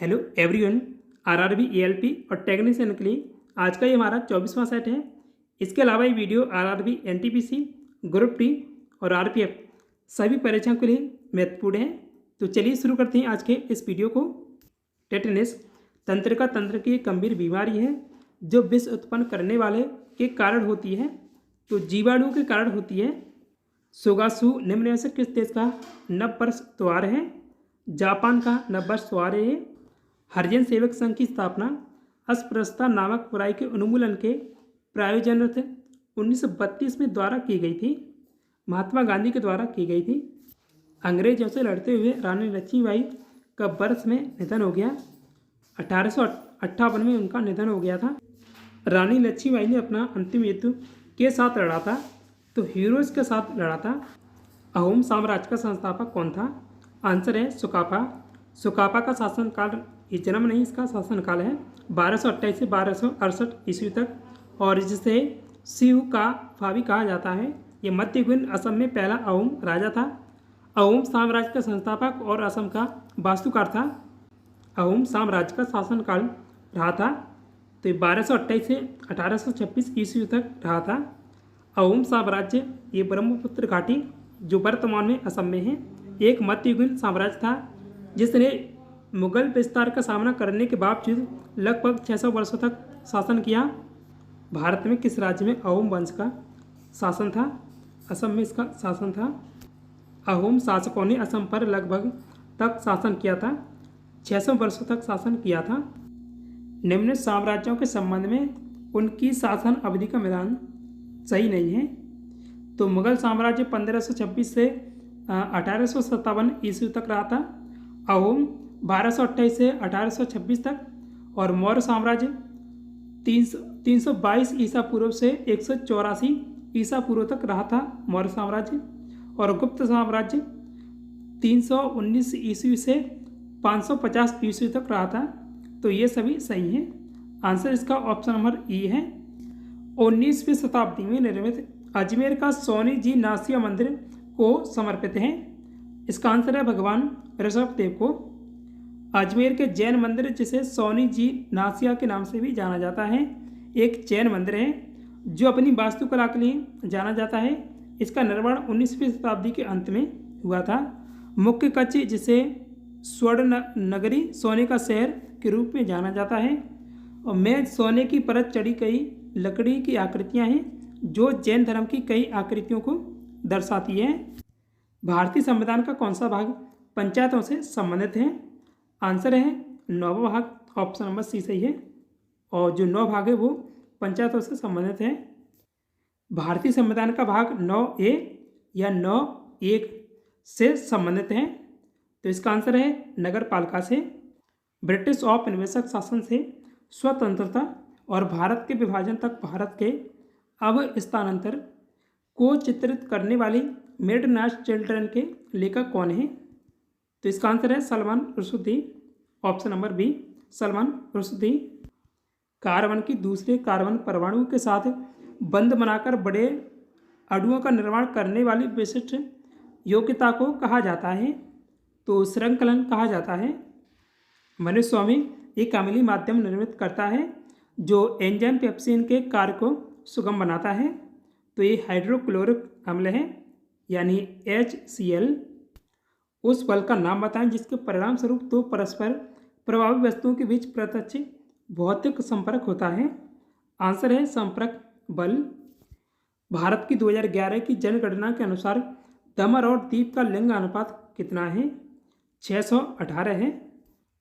Hello everyone. RRB ALP और technician के लिए आज का ये हमारा 24वां सेट है। इसके अलावा ये video RRB NTPC group D और आरपीएफ सभी परीक्षाओं के लिए महत्वपूर्ण है। तो चलिए शुरू करते हैं आज के इस वीडियो को। टेटनस तंत्रिका तंत्र की एक गंभीर बीमारी है जो विष उत्पन्न करने वाले के कारण होती है। तो जीवाणु के कारण होती है। सोगासु निम्न में से किस देश का नववर्ष त्योहार है? जापान का नववर्ष त्योहार है। हरिजन सेवक संघ की स्थापना अस्पृश्यता नामक बुराई के उन्मूलन के प्रायोजनार्थ 1932 में द्वारा की गई थी। महात्मा गांधी के द्वारा की गई थी। अंग्रेजों से लड़ते हुए रानी लक्ष्मीबाई का वर्ष में निधन हो गया। 1858 में उनका निधन हो गया था। रानी लक्ष्मीबाई ने अपना अंतिम युद्ध के साथ लड़ा था, तो हीरोज के साथ लड़ा था। अहोम साम्राज्य का संस्थापक कौन था? आंसर है सुकाफा। सुकाफा का शासनकाल, ये जन्म नहीं इसका शासनकाल है, 1228 से 1268 ईस्वी तक, और जिसे शिव का फावी कहा जाता है। ये मध्ययुगीन असम में पहला अहोम राजा था। अहोम साम्राज्य का संस्थापक और असम का वास्तुकार था। अहोम साम्राज्य का शासनकाल रहा था, तो ये 1228 से 1826 ईस्वी तक रहा था। अहोम साम्राज्य ये ब्रह्मपुत्र घाटी जो वर्तमान में असम में है, एक मध्ययुगीन साम्राज्य था जिसने मुगल विस्तार का सामना करने के बावजूद लगभग 600 वर्षों तक शासन किया। भारत में किस राज्य में अहोम वंश का शासन था? असम में इसका शासन था। अहोम शासकों ने असम पर लगभग तक शासन किया था, 600 वर्षों तक शासन किया था। निम्न साम्राज्यों के संबंध में उनकी शासन अवधि का मिलान सही नहीं है। तो मुगल साम्राज्य 1526 से 1857 ईस्वी तक रहा था। अहोम 1228 से 1826 तक, और मौर्य साम्राज्य 322 ईसा पूर्व से 184 ईसा पूर्व तक रहा था मौर्य साम्राज्य। और गुप्त साम्राज्य 319 ईस्वी से 550 ईस्वी तक रहा था। तो ये सभी सही हैं। आंसर इसका ऑप्शन नंबर ई है। 19वीं शताब्दी में निर्मित अजमेर का सोनी जी नासिया मंदिर को समर्पित है। इसका आंसर है भगवान ऋषभ देव को। अजमेर के जैन मंदिर जिसे सोनी जी नासिया के नाम से भी जाना जाता है, एक जैन मंदिर है जो अपनी वास्तुकला के लिए जाना जाता है। इसका निर्माण 19वीं शताब्दी के अंत में हुआ था। मुख्य कच्छ जिसे स्वर्ण नगरी सोने का शहर के रूप में जाना जाता है, और में सोने की परत चढ़ी कई लकड़ी की आकृतियां हैं जो जैन धर्म की कई आकृतियों को दर्शाती है। भारतीय संविधान का कौन सा भाग पंचायतों से संबंधित है? आंसर है 9वां भाग, ऑप्शन नंबर सी सही है। और जो 9 भाग है वो पंचायतों से संबंधित है। भारतीय संविधान का भाग 9A या 9(1) से संबंधित है, तो इसका आंसर है नगर पालिका से। ब्रिटिश औपनिवेशिक शासन से स्वतंत्रता और भारत के विभाजन तक भारत के अब स्थानांतर को चित्रित करने वाली मिडनाइट चिल्ड्रन के लेखक कौन है? तो इसका आंसर है Salman Rushdie, option number B Salman Rushdie. Carbon की दूसरे कार्बन परमाणु के साथ बंध बनाकर बड़े अणुओं का निर्माण करने वाली विशिष्ट योग्यता को कहा जाता है? तो श्रृंखलन कहा जाता है। मनुष्य स्वामी एक अम्लीय माध्यम निर्मित करता है जो एंजाइम पेप्सिन के कार्य को सुगम बनाता है। तो ये हाइड्रोक्लोरिक अम्ल है, यानी HCl। उस बल का नाम बताएं जिसके परिणाम स्वरूप दो परस्पर प्रभावी वस्तुओं के बीच प्रत्यक्ष भौतिक संपर्क होता है। आंसर है संपर्क बल। भारत की 2011 की जनगणना के अनुसार दमन और दीप का लिंग अनुपात कितना है? 618 है।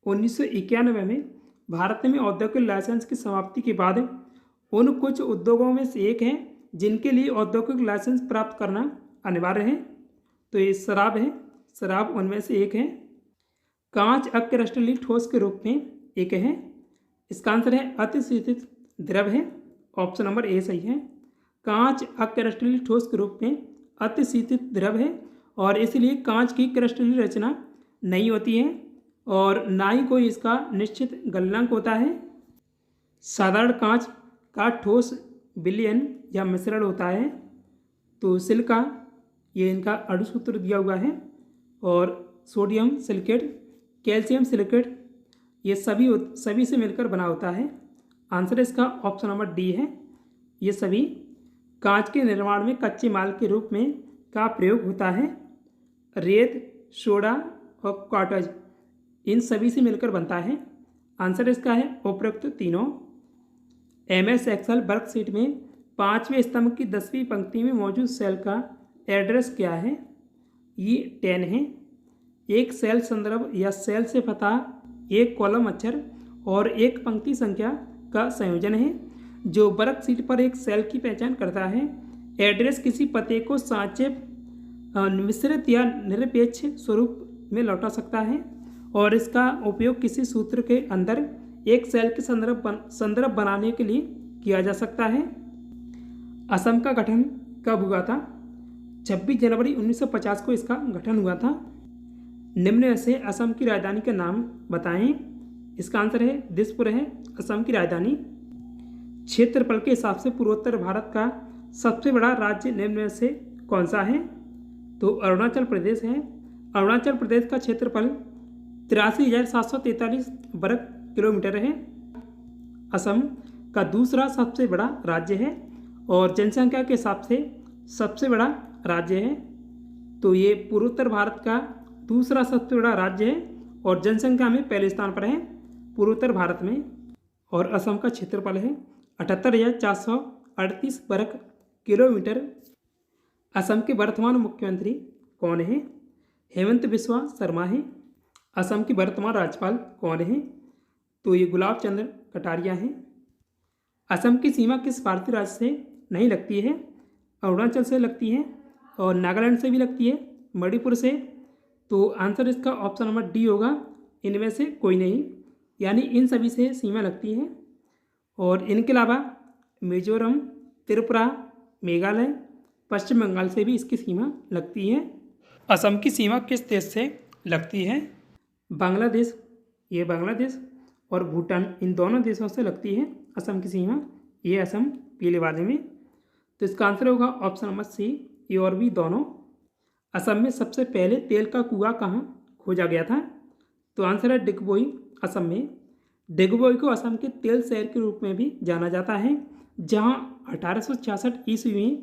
1991 में भारत में औद्योगिक लाइसेंस की समाप्ति के बाद उन कुछ उद्योगों में से एक है जिनके लिए औद्योगिक लाइसेंस प्राप्त करना अनिवार्य है। तो ये शराब है, शराब उनमें से एक है। कांच अक्रिस्टलीय ठोस के रूप में एक है। इसका आंसर है अतिशीतित द्रव है, ऑप्शन नंबर ए सही है। कांच अक्रिस्टलीय ठोस के रूप में अतिशीतित द्रव है, और इसलिए कांच की क्रिस्टलीय रचना नहीं होती है और ना ही कोई इसका निश्चित गलनांक होता है। साधारण कांच का ठोस विलयन या मिश्रण होता है। तो सिलिका, ये इनका अणुसूत्र दिया हुआ है, और सोडियम सिलिकेट, कैल्शियम सिलिकेट, ये सभी से मिलकर बना होता है। आंसर इसका ऑप्शन नंबर डी है। ये सभी कांच के निर्माण में कच्चे माल के रूप में का प्रयोग होता है। रेत, सोडा और कॉटज इन सभी से मिलकर बनता है। आंसर इसका है उपरोक्त तीनों। MS एक्सेल वर्कशीट में 5वें स्तंभ की 10वीं पंक्ति में मौजूद सेल का एड्रेस क्या है? ये 10 है। एक सेल संदर्भ या सेल से पता एक कॉलम अक्षर और एक पंक्ति संख्या का संयोजन है जो वर्कशीट पर एक सेल की पहचान करता है। एड्रेस किसी पते को सांचे मिश्रित या निरपेक्ष स्वरूप में लौटा सकता है और इसका उपयोग किसी सूत्र के अंदर एक सेल के संदर्भ बनाने के लिए किया जा सकता है। असम का गठन कब हुआ था? 26 जनवरी 1950 को इसका गठन हुआ था। निम्न में से असम की राजधानी का नाम बताएं। इसका आंसर है दिसपुर है असम की राजधानी। क्षेत्रफल के हिसाब से पूर्वोत्तर भारत का सबसे बड़ा राज्य निम्न में से कौन सा है? तो अरुणाचल प्रदेश है। अरुणाचल प्रदेश का क्षेत्रफल 83,743 वर्ग किलोमीटर है। असम का दूसरा सबसे बड़ा राज्य है और जनसंख्या के हिसाब से सबसे बड़ा राज्य है। तो ये पूर्वोत्तर भारत का दूसरा सबसे बड़ा राज्य है और जनसंख्या में पहले स्थान पर है पूर्वोत्तर भारत में। और असम का क्षेत्रफल है 78,438 वर्ग किलोमीटर। असम के वर्तमान मुख्यमंत्री कौन है? हेमंत बिस्वा शर्मा है। असम की वर्तमान राज्यपाल कौन है? तो ये गुलाब चंद्र कटारिया हैं। असम की सीमा किस भारतीय राज्य से नहीं लगती है? अरुणाचल से लगती है और नागालैंड से भी लगती है, मणिपुर से। तो आंसर इसका ऑप्शन नंबर डी होगा, इनमें से कोई नहीं, यानी इन सभी से सीमा लगती है। और इनके अलावा मिजोरम, त्रिपुरा, मेघालय, पश्चिम बंगाल से भी इसकी सीमा लगती है। असम की सीमा किस देश से लगती है? बांग्लादेश, ये बांग्लादेश और भूटान, इन दोनों देशों से लगती है असम की सीमा। ये असम पीले वाले में। तो इसका आंसर होगा ऑप्शन नंबर सी, ए और बी दोनों। असम में सबसे पहले तेल का कुआं कहाँ खोजा गया था? तो आंसर है डिगबोई, असम में। डिगबोई को असम के तेल शहर के रूप में भी जाना जाता है, जहाँ 1866 ईस्वी में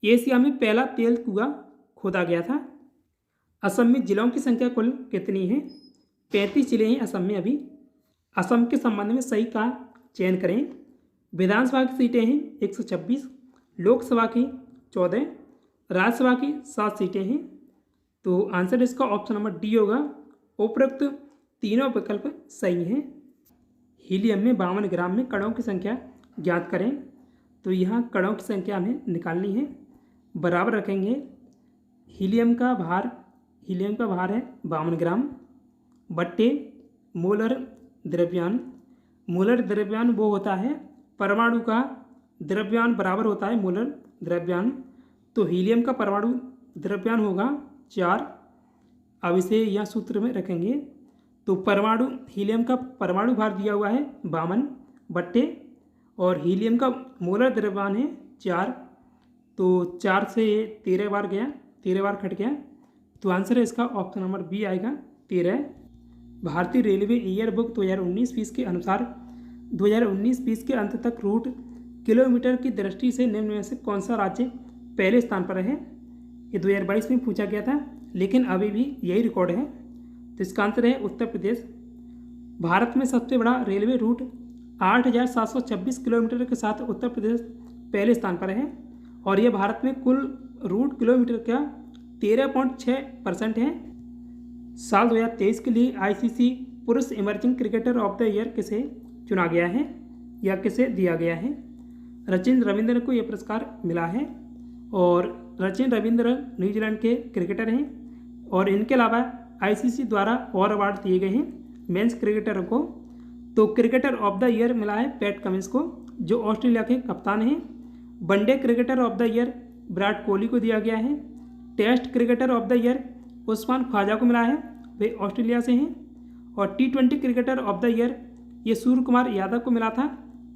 एशिया में पहला तेल कुआं खोदा गया था। असम में जिलों की संख्या कुल कितनी है? 35 जिले हैं असम में अभी। असम के संबंध में सही का चयन करें। विधानसभा की सीटें हैं 126, लोकसभा की 14, राज्यसभा की 7 सीटें हैं। तो आंसर इसका ऑप्शन नंबर डी होगा। उपरोक्त तीनों विकल्प सही हैं। हीलियम में 52 ग्राम में कणों की संख्या ज्ञात करें। तो यहाँ कणों की संख्या हमें निकालनी है, बराबर रखेंगे। हीलियम का भार है 52 ग्राम बट्टे मोलर द्रव्यमान। मोलर द्रव्यमान वो होता है परमाणु का द्रव्यमान बराबर होता है मोलर द्रव्यमान। तो हीलियम का परमाणु द्रव्यमान होगा 4। अब इसे यहाँ सूत्र में रखेंगे। तो हीलियम का परमाणु भार दिया हुआ है 52 बट्टे और हीलियम का मोलर द्रव्यमान है 4। तो 4 से 13 बार गया, 13 बार कट गया। तो आंसर है इसका ऑप्शन नंबर बी आएगा 13। भारतीय रेलवे ईयर बुक 2019-20 के अनुसार 2019-20 के अंत तक रूट किलोमीटर की दृष्टि से निम्न में से कौन सा राज्य पहले स्थान पर है? ये 2022 में पूछा गया था, लेकिन अभी भी यही रिकॉर्ड है। तो इसका आंसर है उत्तर प्रदेश। भारत में सबसे बड़ा रेलवे रूट 8,726 किलोमीटर के साथ उत्तर प्रदेश पहले स्थान पर है और यह भारत में कुल रूट किलोमीटर का 13.6% है। साल 2023 के लिए ICC पुरुष emerging cricketer of the year किसे चुना गया है या किसे दिया गया है? सचिन रविंद्र को यह पुरस्कार मिला है और सचिन रविंद्र न्यूजीलैंड के क्रिकेटर हैं और इनके अलावा ICC द्वारा और अवार्ड दिए गए हैं मेंस क्रिकेटर को। तो क्रिकेटर ऑफ द ईयर मिला है पैट कमिंस को, जो ऑस्ट्रेलिया के कप्तान हैं। One day cricketer of the year Virat Kohli को दिया गया है। Test cricketer of the year Usman Khawaja को मिला है, वे ऑस्ट्रेलिया से हैं। और T20 cricketer of the year ये सूर्य कुमार यादव को मिला था,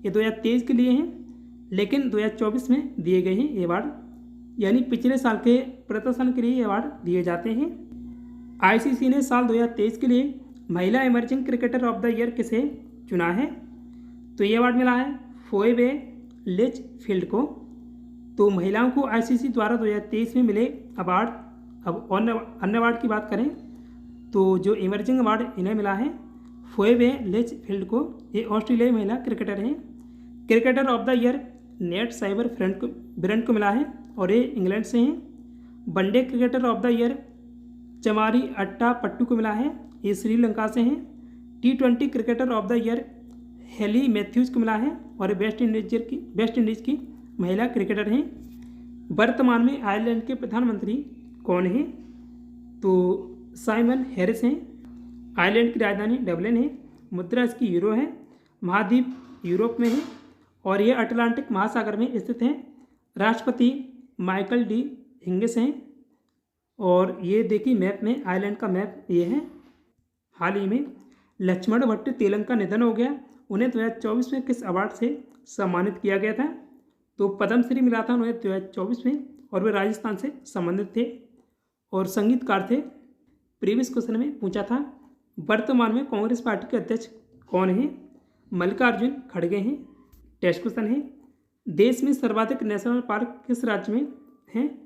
ये 2023 के लिए हैं, लेकिन 2024 में दिए गए हैं ये अवार्ड, यानी पिछले साल के प्रदर्शन के लिए ये अवार्ड दिए जाते हैं। ICC ने साल 2023 के लिए महिला emerging cricketer of the year किसे चुना है? तो ये अवार्ड मिला है फोएबे लिचफील्ड को। तो महिलाओं को आईसीसी द्वारा 2023 में मिले अवार्ड। अब अन्य अवार्ड की बात करें तो जो इमर्जिंग अवार्ड इन्हें मिला है फोएबे लिचफील्ड को। ये ऑस्ट्रेलियाई महिला क्रिकेटर हैं। Cricketer of the year Nat Sciver Brunt को मिला है और ये इंग्लैंड से हैं। One day cricketer of the year Chamari Athapaththu को मिला है, ये श्रीलंका से हैं। T20 cricketer of the year Hayley Matthews को मिला है और वेस्ट इंडीज की महिला क्रिकेटर हैं। वर्तमान में आयरलैंड के प्रधानमंत्री कौन हैं? तो साइमन हैरिस हैं। आयरलैंड की राजधानी डबलिन है। मुद्रा इसकी यूरो है। महाद्वीप यूरोप में है और ये अटलांटिक महासागर में स्थित हैं। राष्ट्रपति माइकल डी हिंगिस हैं। और ये देखिए मैप में आयरलैंड का मैप ये है। हाल ही में लक्ष्मण भट्ट तेलंग का निधन हो गया। उन्हें 2024 में किस अवार्ड से सम्मानित किया गया था? तो पद्मश्री मिला था उन्हें 2024 में और वे राजस्थान से संबंधित थे और संगीतकार थे। प्रीवियस क्वेश्चन में पूछा था वर्तमान में कांग्रेस पार्टी के अध्यक्ष कौन हैं? मल्लिकार्जुन खड़गे हैं। टेस्ट क्वेश्चन है देश में सर्वाधिक नेशनल पार्क किस राज्य में हैं?